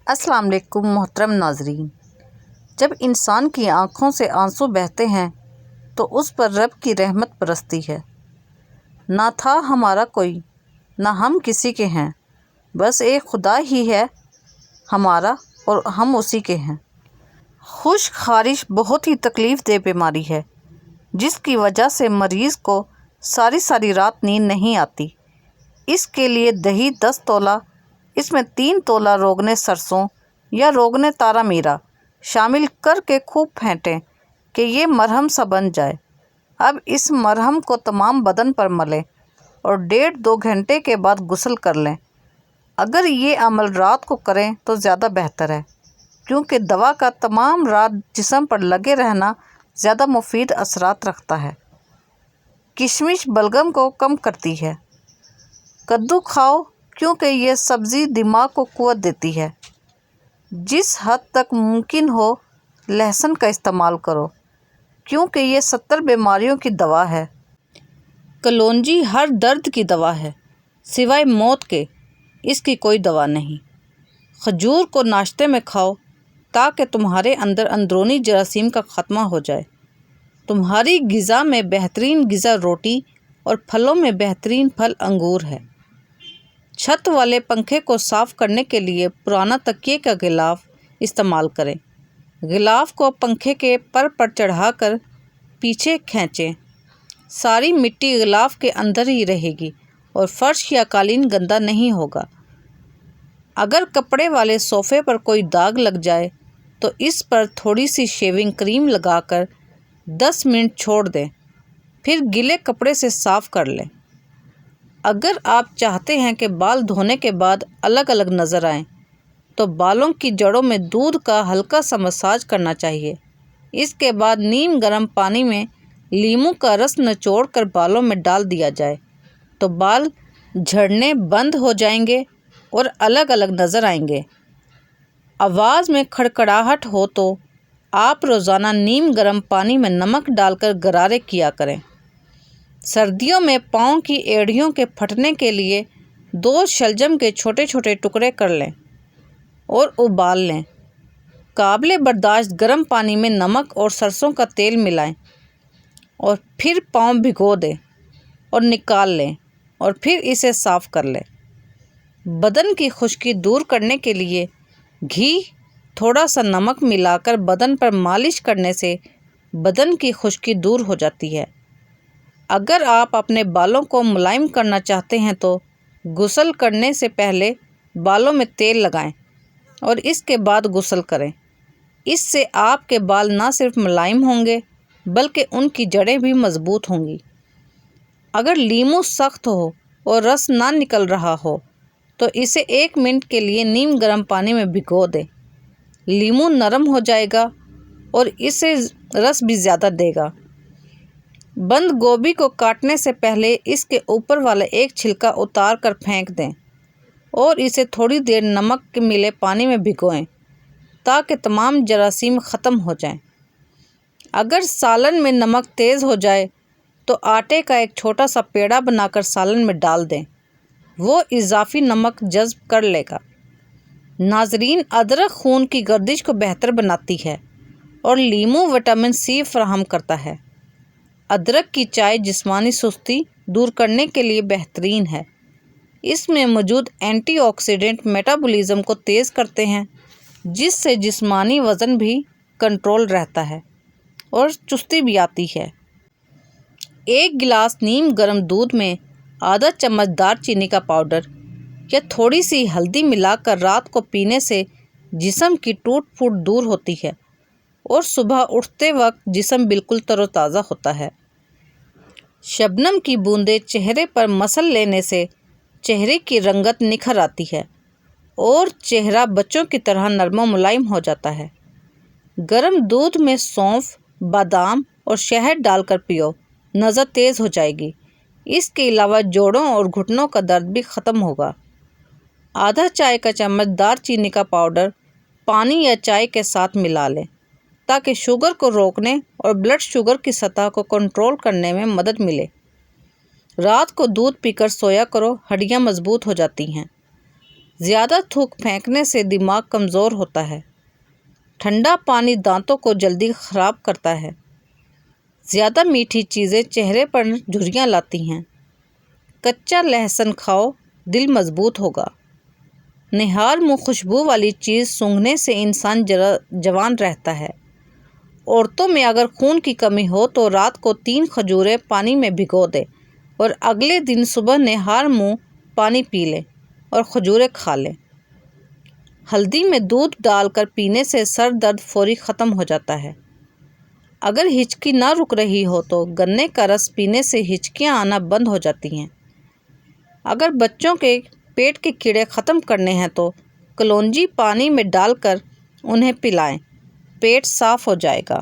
السلام علیکم محترم ناظرین۔ جب انسان کی آنکھوں سے آنسو بہتے ہیں تو اس پر رب کی رحمت برستی ہے۔ نہ تھا ہمارا کوئی، نہ ہم کسی کے ہیں، بس ایک خدا ہی ہے ہمارا اور ہم اسی کے ہیں۔ خشک خارش بہت ہی تکلیف دہ بیماری ہے جس کی وجہ سے مریض کو ساری ساری رات نیند نہیں آتی۔ اس کے لیے دہی 10 تولہ، اس میں 3 تولہ روغن سرسوں یا روغن تارا میرا شامل کر کے خوب پھینٹیں کہ یہ مرہم سا بن جائے۔ اب اس مرہم کو تمام بدن پر ملیں اور 1.5-2 گھنٹے کے بعد غسل کر لیں۔ اگر یہ عمل رات کو کریں تو زیادہ بہتر ہے، کیونکہ دوا کا تمام رات جسم پر لگے رہنا زیادہ مفید اثرات رکھتا ہے۔ کشمش بلغم کو کم کرتی ہے۔ کدو کھاؤ کیونکہ یہ سبزی دماغ کو قوت دیتی ہے۔ جس حد تک ممکن ہو لہسن کا استعمال کرو کیونکہ یہ 70 بیماریوں کی دوا ہے۔ کلونجی ہر درد کی دوا ہے، سوائے موت کے اس کی کوئی دوا نہیں۔ کھجور کو ناشتے میں کھاؤ تاکہ تمہارے اندر اندرونی جراثیم کا خاتمہ ہو جائے۔ تمہاری غذا میں بہترین غذا روٹی اور پھلوں میں بہترین پھل انگور ہے۔ چھت والے پنکھے کو صاف کرنے کے لیے پرانا تکیے کا غلاف استعمال کریں۔ غلاف کو پنکھے کے پر چڑھا کر پیچھے کھینچیں۔ ساری مٹی غلاف کے اندر ہی رہے گی اور فرش یا قالین گندا نہیں ہوگا۔ اگر کپڑے والے صوفے پر کوئی داغ لگ جائے تو اس پر تھوڑی سی شیونگ کریم لگا کر 10 منٹ چھوڑ دیں، پھر گیلے کپڑے سے صاف کر لیں۔ اگر آپ چاہتے ہیں کہ بال دھونے کے بعد الگ الگ نظر آئیں تو بالوں کی جڑوں میں دودھ کا ہلکا سا مساج کرنا چاہیے۔ اس کے بعد نیم گرم پانی میں لیموں کا رس نچوڑ کر بالوں میں ڈال دیا جائے تو بال جھڑنے بند ہو جائیں گے اور الگ الگ نظر آئیں گے۔ آواز میں کھڑکھڑاہٹ ہو تو آپ روزانہ نیم گرم پانی میں نمک ڈال کر غرارے کیا کریں۔ سردیوں میں پاؤں کی ایڑیوں کے پھٹنے کے لیے 2 شلجم کے چھوٹے چھوٹے ٹکڑے کر لیں اور ابال لیں۔ قابل برداشت گرم پانی میں نمک اور سرسوں کا تیل ملائیں اور پھر پاؤں بھگو دیں اور نکال لیں اور پھر اسے صاف کر لیں۔ بدن کی خشکی دور کرنے کے لیے گھی تھوڑا سا نمک ملا کر بدن پر مالش کرنے سے بدن کی خشکی دور ہو جاتی ہے۔ اگر آپ اپنے بالوں کو ملائم کرنا چاہتے ہیں تو غسل کرنے سے پہلے بالوں میں تیل لگائیں اور اس کے بعد غسل کریں۔ اس سے آپ کے بال نہ صرف ملائم ہوں گے بلکہ ان کی جڑیں بھی مضبوط ہوں گی۔ اگر لیموں سخت ہو اور رس نہ نکل رہا ہو تو اسے 1 منٹ کے لیے نیم گرم پانی میں بھگو دیں۔ لیموں نرم ہو جائے گا اور اسے رس بھی زیادہ دے گا۔ بند گوبھی کو کاٹنے سے پہلے اس کے اوپر والا ایک چھلکا اتار کر پھینک دیں اور اسے تھوڑی دیر نمک کے ملے پانی میں بھگوئیں تاکہ تمام جراثیم ختم ہو جائیں۔ اگر سالن میں نمک تیز ہو جائے تو آٹے کا ایک چھوٹا سا پیڑا بنا کر سالن میں ڈال دیں، وہ اضافی نمک جذب کر لے گا۔ ناظرین، ادرک خون کی گردش کو بہتر بناتی ہے اور لیموں وٹامن سی فراہم کرتا ہے۔ ادرک کی چائے جسمانی سستی دور کرنے کے لیے بہترین ہے۔ اس میں موجود اینٹی آکسیڈنٹ میٹابولزم کو تیز کرتے ہیں جس سے جسمانی وزن بھی کنٹرول رہتا ہے اور چستی بھی آتی ہے۔ 1 گلاس نیم گرم دودھ میں آدھا چمچ دار چینی کا پاؤڈر یا تھوڑی سی ہلدی ملا کر رات کو پینے سے جسم کی ٹوٹ پھوٹ دور ہوتی ہے اور صبح اٹھتے وقت جسم بالکل تر و تازہ ہوتا ہے۔ شبنم کی بوندیں چہرے پر مسل لینے سے چہرے کی رنگت نکھر آتی ہے اور چہرہ بچوں کی طرح نرم و ملائم ہو جاتا ہے۔ گرم دودھ میں سونف، بادام اور شہد ڈال کر پیو، نظر تیز ہو جائے گی۔ اس کے علاوہ جوڑوں اور گھٹنوں کا درد بھی ختم ہوگا۔ آدھا چائے کا چمچ دار چینی کا پاؤڈر پانی یا چائے کے ساتھ ملا لیں تاکہ شوگر کو روکنے اور بلڈ شوگر کی سطح کو کنٹرول کرنے میں مدد ملے۔ رات کو دودھ پی کر سویا کرو، ہڈیاں مضبوط ہو جاتی ہیں۔ زیادہ تھوک پھینکنے سے دماغ کمزور ہوتا ہے۔ ٹھنڈا پانی دانتوں کو جلدی خراب کرتا ہے۔ زیادہ میٹھی چیزیں چہرے پر جھریاں لاتی ہیں۔ کچا لہسن کھاؤ، دل مضبوط ہوگا۔ نہار منہ خوشبو والی چیز سونگھنے سے انسان جوان رہتا ہے۔ عورتوں میں اگر خون کی کمی ہو تو رات کو 3 کھجوریں پانی میں بھگو دے اور اگلے دن صبح نہار منہ پانی پی لے اور کھجوریں کھا لے۔ ہلدی میں دودھ ڈال کر پینے سے سر درد فوری ختم ہو جاتا ہے۔ اگر ہچکی نہ رک رہی ہو تو گنے کا رس پینے سے ہچکیاں آنا بند ہو جاتی ہیں۔ اگر بچوں کے پیٹ کے کیڑے ختم کرنے ہیں تو کلونجی پانی میں ڈال کر انہیں پلائیں، پیٹ صاف ہو جائے گا۔